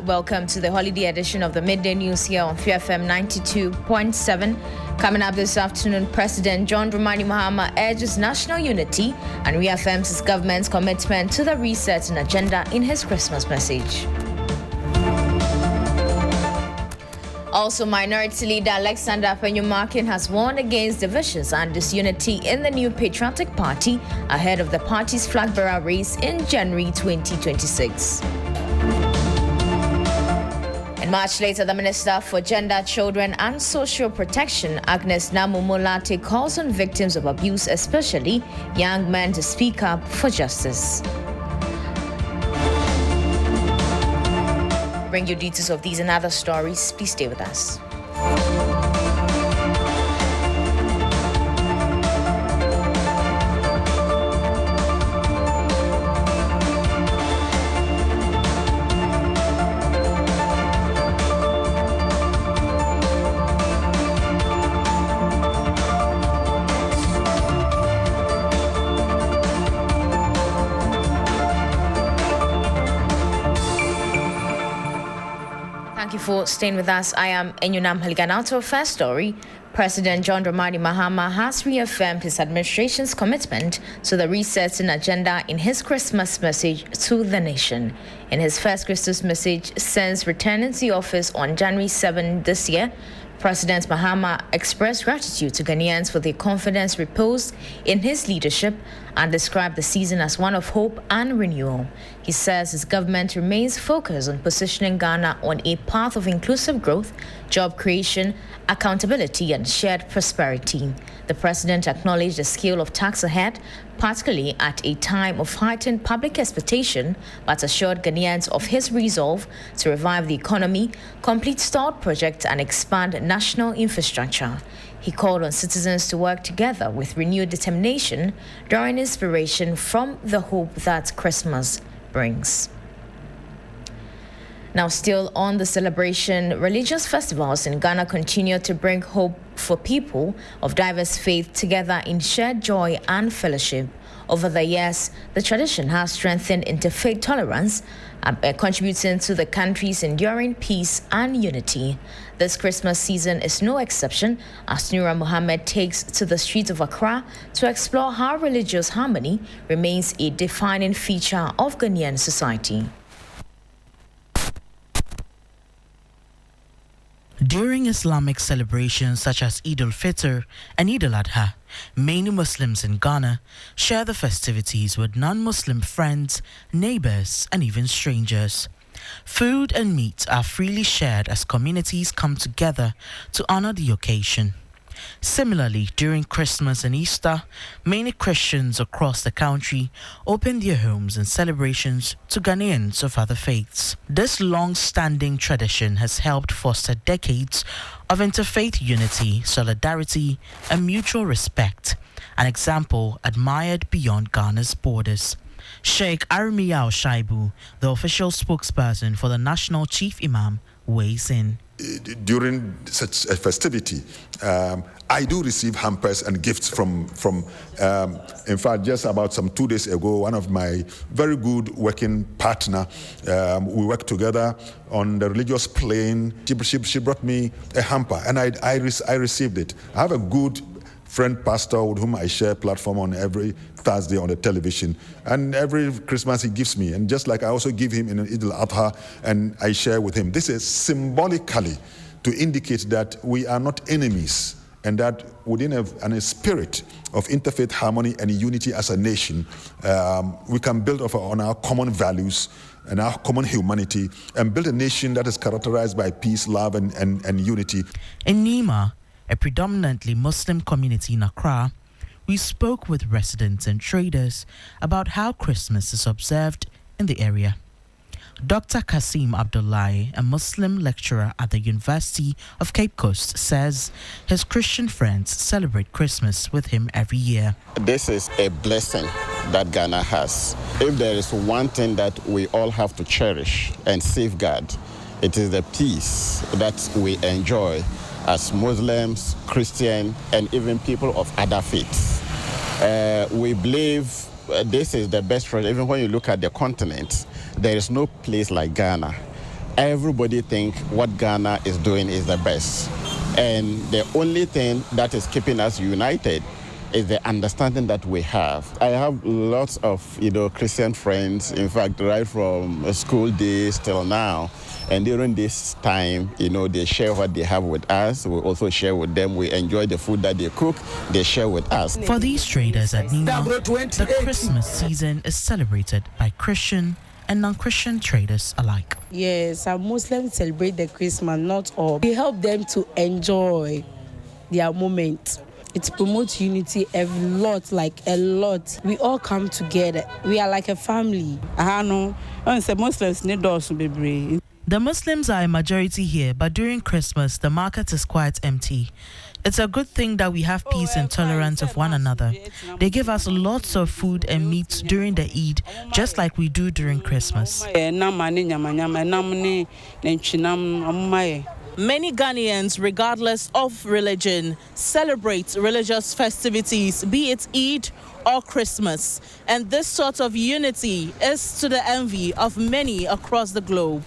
Welcome to the holiday edition of the Midday News here on FM 92.7. Coming up this afternoon, President John Dramani Mahama urges national unity and reaffirms his government's commitment to the resetting agenda in his Christmas message. Also, Minority Leader afenyo-markin has warned against divisions and disunity in the new Patriotic Party ahead of the party's flagbearer race in January 2026. And much later, the Minister for Gender, Children and Social Protection, Agnes Naa Momo Lartey, calls on victims of abuse, especially young men, to speak up for justice. Bring you details of these and other stories. Please stay with us. Thank you for staying with us. I am Enyonam Haligah. Now to our first story. President John Dramani Mahama has reaffirmed his administration's commitment to the resetting agenda in his Christmas message to the nation. In his first Christmas message since returning to the office on January 7 this year, President Mahama expressed gratitude to Ghanaians for their confidence reposed in his leadership and described the season as one of hope and renewal. He says his government remains focused on positioning Ghana on a path of inclusive growth, job creation, accountability, and shared prosperity. The president acknowledged the scale of tax ahead, particularly at a time of heightened public expectation, but assured Ghanaians of his resolve to revive the economy, complete stalled projects, and expand national infrastructure. He called on citizens to work together with renewed determination, drawing inspiration from the hope that Christmas brings. Now, still on the celebration, religious festivals in Ghana continue to bring hope for people of diverse faith together in shared joy and fellowship. Over the years, the tradition has strengthened interfaith tolerance, contributing to the country's enduring peace and unity. This Christmas season is no exception, as Nura Muhammad takes to the streets of Accra to explore how religious harmony remains a defining feature of Ghanaian society. During Islamic celebrations such as Eid al-Fitr and Eid al-Adha, many Muslims in Ghana share the festivities with non-Muslim friends, neighbors, and even strangers. Food and meat are freely shared as communities come together to honor the occasion. Similarly, during Christmas and Easter, many Christians across the country open their homes and celebrations to Ghanaians of other faiths. This long-standing tradition has helped foster decades of interfaith unity, solidarity, and mutual respect, an example admired beyond Ghana's borders. Sheikh Armiya Shaibu, the official spokesperson for the National Chief Imam, weighs in. During such a festivity, I do receive hampers and gifts from in fact, just about some 2 days ago, one of my very good working partner, we worked together on the religious plane. She brought me a hamper, and I received it. I have a good friend pastor with whom I share platform on every Thursday on the television, and every Christmas he gives me, and just like I also give him in Eid al-Adha, and I share with him. This is symbolically to indicate that we are not enemies, and that within a spirit of interfaith harmony and unity as a nation, we can build on our common values and our common humanity, and build a nation that is characterized by peace, love, and unity. In Nima, a predominantly Muslim community in Accra, we spoke with residents and traders about how Christmas is observed in the area. Dr. Kasim Abdullahi, a Muslim lecturer at the University of Cape Coast, says his Christian friends celebrate Christmas with him every year. This is a blessing that Ghana has. If there is one thing that we all have to cherish and safeguard, it is the peace that we enjoy as Muslims, Christian, and even people of other faiths. We believe this is the best. Even when you look at the continent, there is no place like Ghana everybody think what Ghana is doing is the best. And the only thing that is keeping us united is the understanding that we have. I have lots of, Christian friends, in fact, right from school days till now. And during this time, they share what they have with us. We also share with them. We enjoy the food that they cook. They share with us. For these traders at Nima, the Christmas season is celebrated by Christian and non-Christian traders alike. Yes, some Muslims celebrate the Christmas, not all. We help them to enjoy their moment. It promotes unity a lot. We all come together. We are like a family. The Muslims are a majority here, but during Christmas, the market is quite empty. It's a good thing that we have peace and tolerance of one another. They give us lots of food and meat during the Eid, just like we do during Christmas. Many Ghanaians, regardless of religion, celebrate religious festivities, be it Eid or Christmas. And this sort of unity is to the envy of many across the globe.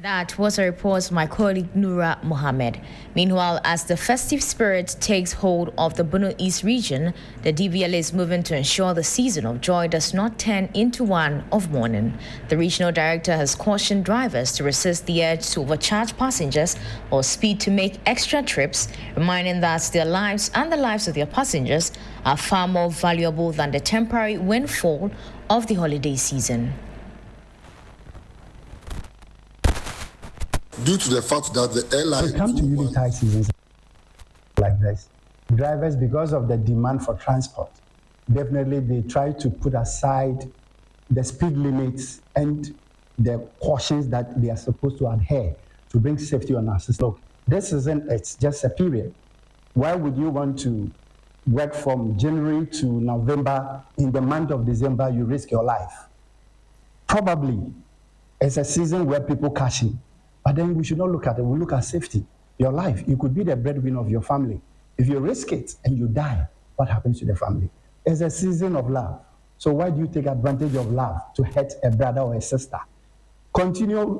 That was a report by my colleague Nura Mohammed. Meanwhile, as the festive spirit takes hold of the Bono East region, the DVLA is moving to ensure the season of joy does not turn into one of mourning. The regional director has cautioned drivers to resist the urge to overcharge passengers or speed to make extra trips, reminding that their lives and the lives of their passengers are far more valuable than the temporary windfall of the holiday season. Due to the fact that the airline... come to really tight seasons like this, drivers, because of the demand for transport, definitely they try to put aside the speed limits and the cautions that they are supposed to adhere to bring safety on our system. Look, this season, it's just a period. Why would you want to work from January to November? In the month of December, you risk your life. Probably it's a season where people cash in. But then we should not look at it. We look at safety, your life. You could be the breadwinner of your family. If you risk it and you die, what happens to the family? It's a season of love. So why do you take advantage of love to hurt a brother or a sister? Continue.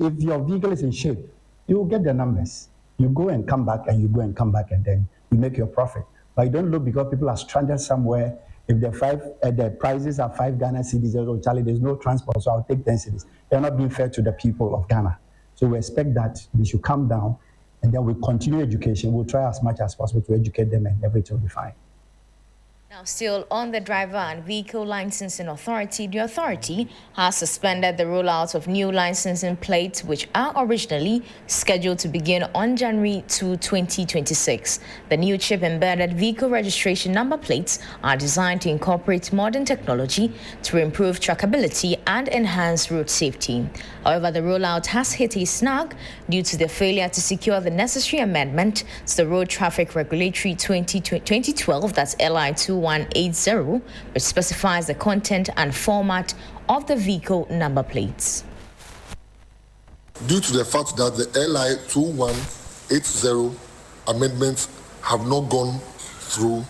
If your vehicle is in shape, you will get the numbers. You go and come back, and you go and come back, and then you make your profit. But you don't look because people are stranded somewhere. If the prices are 5 Ghana cedis, oh, Charlie, there's no transport, so I'll take 10 cedis. They're not being fair to the people of Ghana. So we expect that they should come down, and then we continue education. We'll try as much as possible to educate them, and everything will be fine. Now, still on the Driver and Vehicle Licensing Authority, the authority has suspended the rollout of new licensing plates, which are originally scheduled to begin on January 2, 2026. The new chip-embedded vehicle registration number plates are designed to incorporate modern technology to improve trackability and enhance road safety. However, the rollout has hit a snag due to the failure to secure the necessary amendment to the Road Traffic Regulatory 2012, that's LI 2180, which specifies the content and format of the vehicle number plates. Due to the fact that the LI 2180 amendments have not gone through,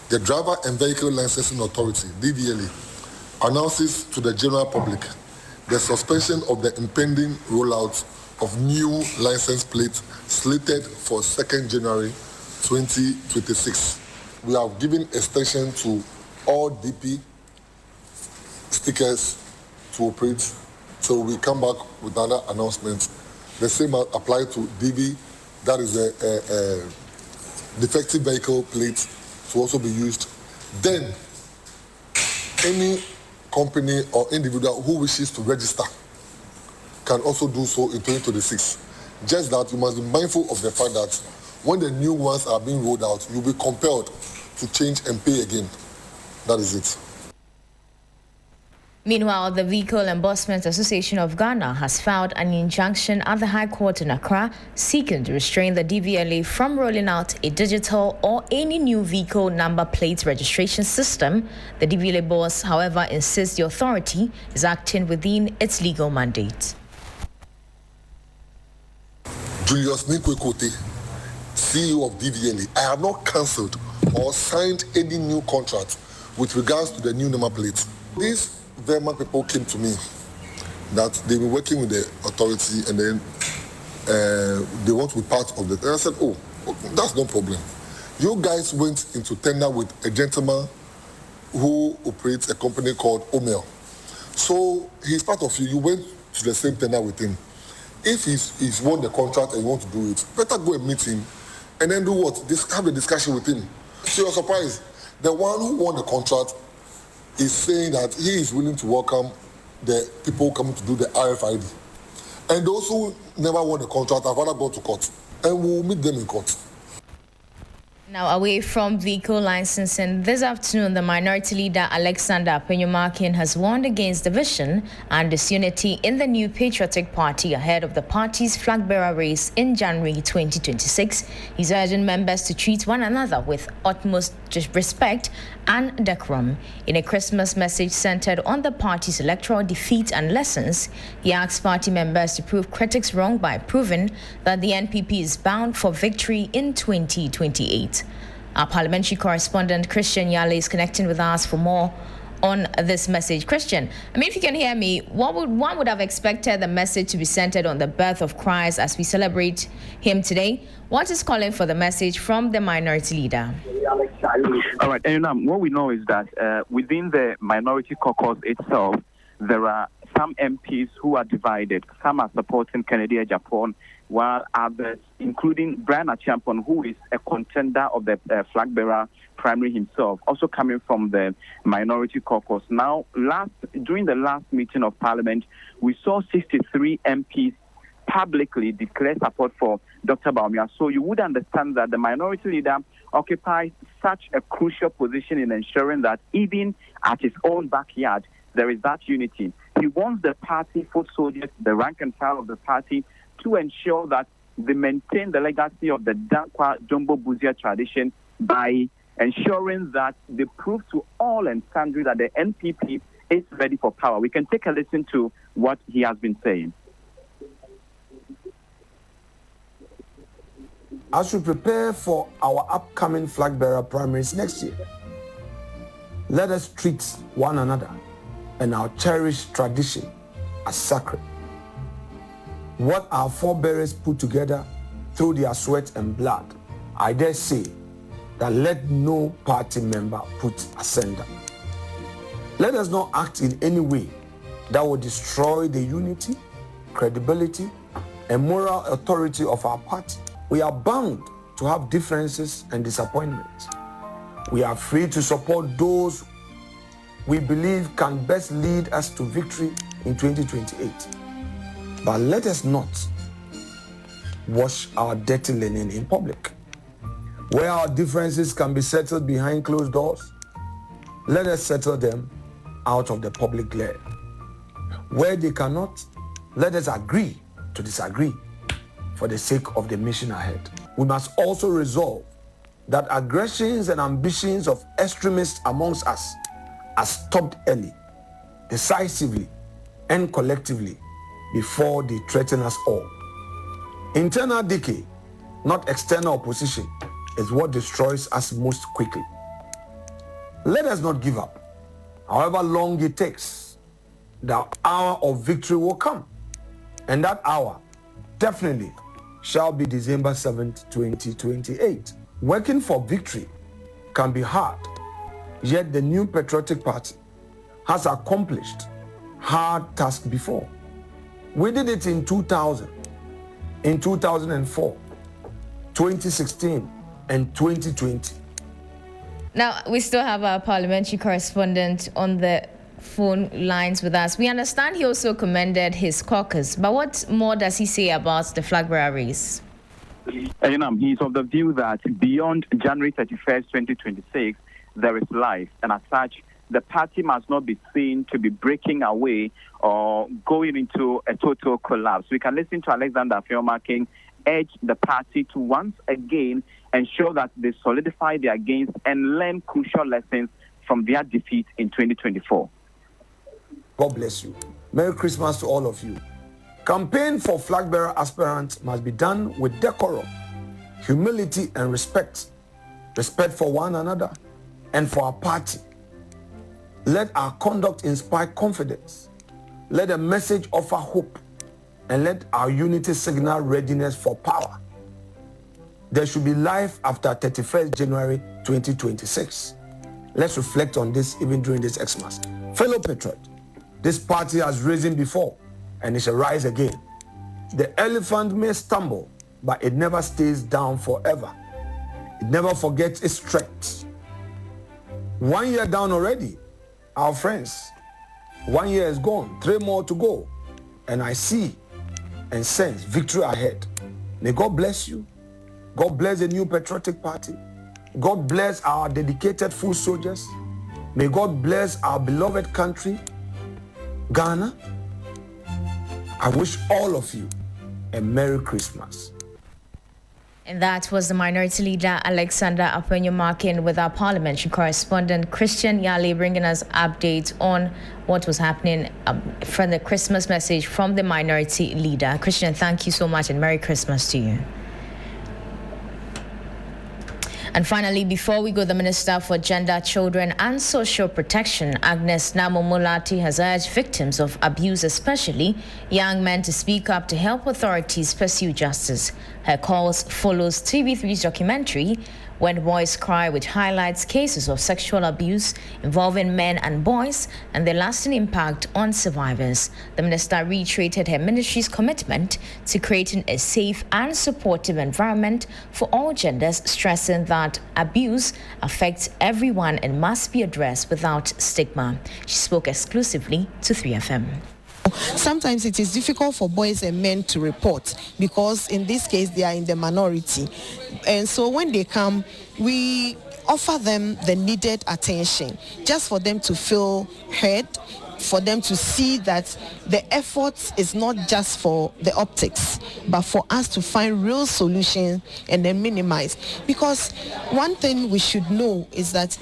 the Driver and Vehicle Licensing Authority, DVLA, announces to the general public the suspension of the impending rollout of new license plates slated for 2nd January 2026. We have given extension to all DP stickers to operate, so we come back with another announcement. The same apply to DV, that is a defective vehicle plate, to also be used. Then, any company or individual who wishes to register can also do so in 2026. Just that you must be mindful of the fact that when the new ones are being rolled out, you'll be compelled to change and pay again. That is it. Meanwhile, the Vehicle Embossment Association of Ghana has filed an injunction at the High Court in Accra seeking to restrain the DVLA from rolling out a digital or any new vehicle number plate registration system. The DVLA boss, however, insists the authority is acting within its legal mandate. Julius Nikwekote, CEO of DVLA, I have not cancelled or signed any new contract with regards to the new number plates. These Vermont people came to me that they've been working with the authority and then they want to be part of it. And I said, oh, that's no problem. You guys went into tender with a gentleman who operates a company called Omel. So he's part of you. You went to the same tender with him. If he's won the contract and you want to do it, better go and meet him and then do what? Have a discussion with him. So you're surprised. The one who won the contract is saying that he is willing to welcome the people coming to do the RFID. And those who never won the contract have rather go to court. And we'll meet them in court. Now, away from vehicle licensing, this afternoon, the minority leader Alexander afenyo-markin has warned against division and disunity in the new Patriotic Party ahead of the party's flag-bearer race in January 2026. He's urging members to treat one another with utmost respect and decorum. In a Christmas message centered on the party's electoral defeat and lessons, he asks party members to prove critics wrong by proving that the NPP is bound for victory in 2028. Our parliamentary correspondent Christian Yale is connecting with us for more on this message. Christian, if you can hear me, one would have expected the message to be centered on the birth of Christ as we celebrate him today. What is calling for the message from the minority leader? All right, and what we know is that within the minority caucus itself, there are some MPs who are divided. Some are supporting Kennedy Japan, while others, including Brian Achiampong, who is a contender of the flag-bearer primary himself, also coming from the minority caucus. Now, during the last meeting of Parliament, we saw 63 MPs publicly declare support for Dr. Bawumia. So you would understand that the minority leader occupies such a crucial position in ensuring that even at his own backyard, there is that unity. He wants the party foot soldiers, the rank and file of the party, to ensure that they maintain the legacy of the Dankwa Jumbo Buzia tradition by ensuring that they prove to all and sundry that the NPP is ready for power. We can take a listen to what he has been saying. As we prepare for our upcoming flag-bearer primaries next year, let us treat one another and our cherished tradition as sacred. What our forebears put together through their sweat and blood, I dare say that let no party member put asunder. Let us not act in any way that will destroy the unity, credibility, and moral authority of our party. We are bound to have differences and disappointments. We are free to support those we believe can best lead us to victory in 2028. But let us not wash our dirty linen in public. Where our differences can be settled behind closed doors, let us settle them out of the public glare. Where they cannot, let us agree to disagree for the sake of the mission ahead. We must also resolve that aggressions and ambitions of extremists amongst us are stopped early, decisively, and collectively before they threaten us all. Internal decay, not external opposition, is what destroys us most quickly. Let us not give up. However long it takes, the hour of victory will come. And that hour definitely shall be December 7th, 2028. Working for victory can be hard, yet the new Patriotic Party has accomplished hard tasks before. We did it in 2000, in 2004, 2016, and 2020. Now, we still have our parliamentary correspondent on the phone lines with us. We understand he also commended his caucus, but what more does he say about the flag-bearer race? He's of the view that beyond January 31st, 2026, there is life, and as such, the party must not be seen to be breaking away or going into a total collapse. We can listen to Alexander afenyo-markin urge the party to once again ensure that they solidify their gains and learn crucial lessons from their defeat in 2024. God bless you. Merry Christmas to all of you. Campaign for flag-bearer aspirants must be done with decorum, humility, and respect. Respect for one another and for our party. Let our conduct inspire confidence. Let the message offer hope, and let our unity signal readiness for power. There should be life after 31st January 2026. Let's reflect on this even during this Xmas. Fellow patriot, this party has risen before and it shall rise again. The elephant may stumble, but it never stays down forever. It never forgets its strength. 1 year down already, our friends. 1 year is gone, 3 more to go. And I see and sense victory ahead. May God bless you. God bless the new patriotic party. God bless our dedicated foot soldiers. May God bless our beloved country, Ghana. I wish all of you a Merry Christmas. And that was the minority leader, Alexander Afenyo-Markin, with our parliamentary correspondent, Christian Yali, bringing us updates on what was happening from the Christmas message from the minority leader. Christian, thank you so much and Merry Christmas to you. And finally, before we go, the Minister for Gender, Children and Social Protection, Agnes Naa Momo Lartey, has urged victims of abuse, especially young men, to speak up to help authorities pursue justice. Her calls follows TV3's documentary, When Boys Cry, which highlights cases of sexual abuse involving men and boys and their lasting impact on survivors. The minister reiterated her ministry's commitment to creating a safe and supportive environment for all genders, stressing that abuse affects everyone and must be addressed without stigma. She spoke exclusively to 3FM. Sometimes it is difficult for boys and men to report because in this case they are in the minority, and so when they come we offer them the needed attention just for them to feel heard, for them to see that the effort is not just for the optics but for us to find real solutions and then minimize. Because one thing we should know is that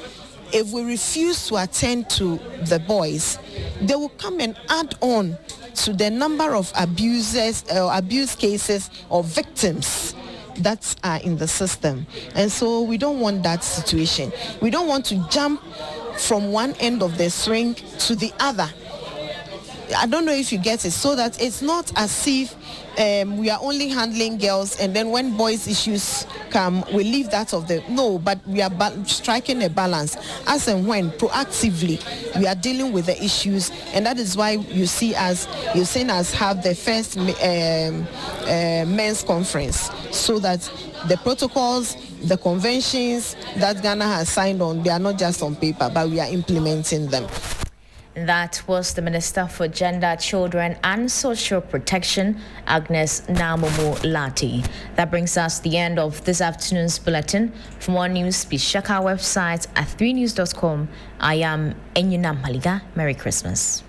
if we refuse to attend to the boys, they will come and add on to the number of abuse cases or victims that are in the system. And so we don't want that situation. We don't want to jump from one end of the swing to the other. I don't know if you get it, so that it's not as if we are only handling girls and then when boys issues come we leave that of the no, but we are striking a balance as and when proactively we are dealing with the issues. And that is why you've seen us have the first men's conference, so that the protocols, the conventions that Ghana has signed on, they are not just on paper but we are implementing them. That was the Minister for Gender, Children and Social Protection, Agnes Naa Momo Lartey. That brings us to the end of this afternoon's bulletin. For more news, please check our website at 3news.com. I am Enyonam Haligah. Merry Christmas.